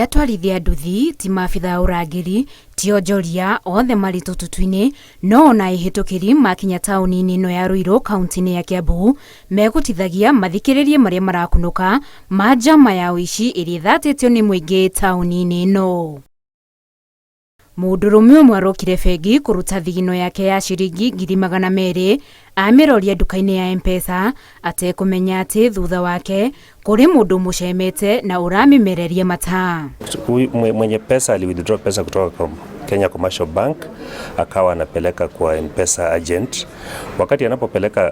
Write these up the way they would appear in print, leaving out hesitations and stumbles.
Atwarithia nduthi ti maabitha urangiri ti onjoria othe mari tututu-ini no na ihitukiri makinya tauni-ini ino ya Ruiru kaunti-ini ya Kiambu megutithagia mathikiririe maria marakunuka ma njama ya uici iria ithatĩtio ni muingi tauni-ini ino. Mũndũrũme ũmwe arokire bengi kuruta thigino yake ya ciringi 200,000 amiroria nduka-inĩ ya M-Pesa atekumenya ati thutha wake kuri mundu mucemete na uramimereria mata. Mwenye pesa aliwithdraw pesa kutoka kwa Kenya Commercial Bank akawa anapeleka kwa M-Pesa agent. Wakati anapopeleka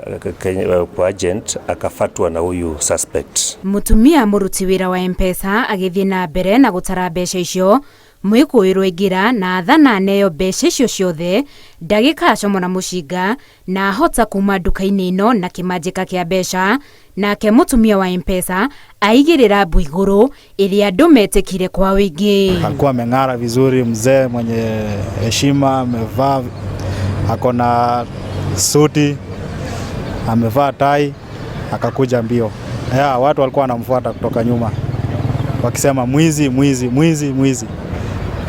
kwa agent akafatwa na huyu suspect. Mutumia muruti wira wa M-Pesa agithie na mbere na gutara mbeca icio mwikuirwo ingira na thana neyo mbeca icio ciothe ndagika acomora mucinga na hota kuma nduka-inĩ ino na kimanjika kia mbeca nake mutumia wa M-Pesa aigirira mbu iguru iria andu metikire kwa wingi. Alikuwa ameng'ara vizuri, mzee mwenye heshima, amevaa akona suti, amevaa tai, akakuja mbio. Watu walikuwa wanamfuata kutoka nyuma wakisema mwizi mwizi mwizi mwizi.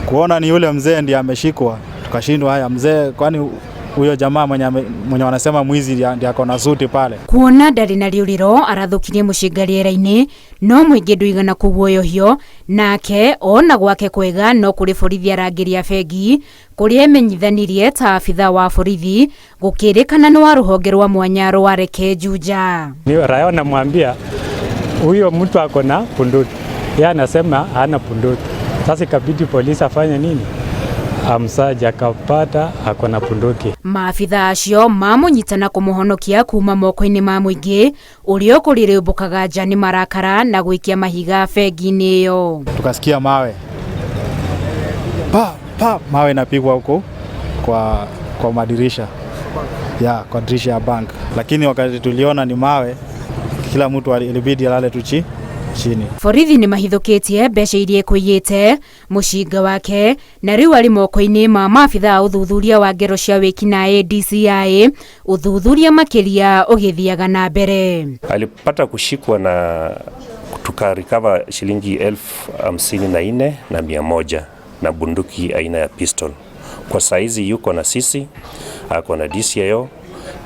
Kuona ni yule mzee ndiye ameshikwa, tukashindwa haya mzee, kwani huyo jamaa mwenye wanasema mwizi ndiye akona suti pale. Kuona ndari na riuriro arathukirie mucinga riera-ini no muingi nduigana kuguoyohio nake ona gwake kwega no kuri borithi arangiria bengi kuria emenyithanirie ta abitha wa borithi gukirikana ni wa ruhonge rwa mwanya rwa Reke Juja. Ni raia namwambia huyo mtu akona bunduki, yeye anasema hana bunduki. Sasa ikabidi polisi afanye nini? Amsaja akapata akona bunduki. Maabitha acio mamunyitana kumuhonokia kuma moko-ini ma muingi urio kurirumbukaga njani marakara na gwikia mahiga bengi-ini iyo. Tukasikia mawe mawe napigwa huko kwa madirisha kwa dirisha ya bank, lakini wakati tuliona ni mawe kila mtu ilibidi alale tu chini. Borithi ni mahithukitie mbeca iria kuiyite mucinga wake na riu ari moko-ini ma maabitha uthuthuria wa ngero cia wikinaĩ DCI uthuthuria makiria ugithiaga na mbere. Alipata kushikwa na tukarecover shilingi 54,100 na bunduki aina ya pistol. Kwa saizi yuko na sisi, ako na DCIO.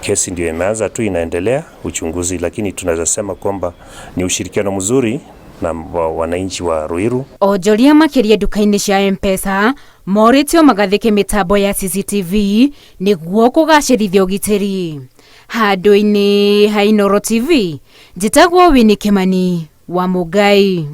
Kesi ndio imeanza tu, inaendelea uchunguzi, lakini tunaweza sema kwamba ni ushirikiano mzuri na wananchi wa Ruiru. Onjoria makiria nduka-inĩ cia M-Pesa moritio magathike mitambo ya CCTV niguo kugacirithia ugitiri. Handu-inĩ ha Inooro TV njitagwo Winnie Kimani wa Mugai.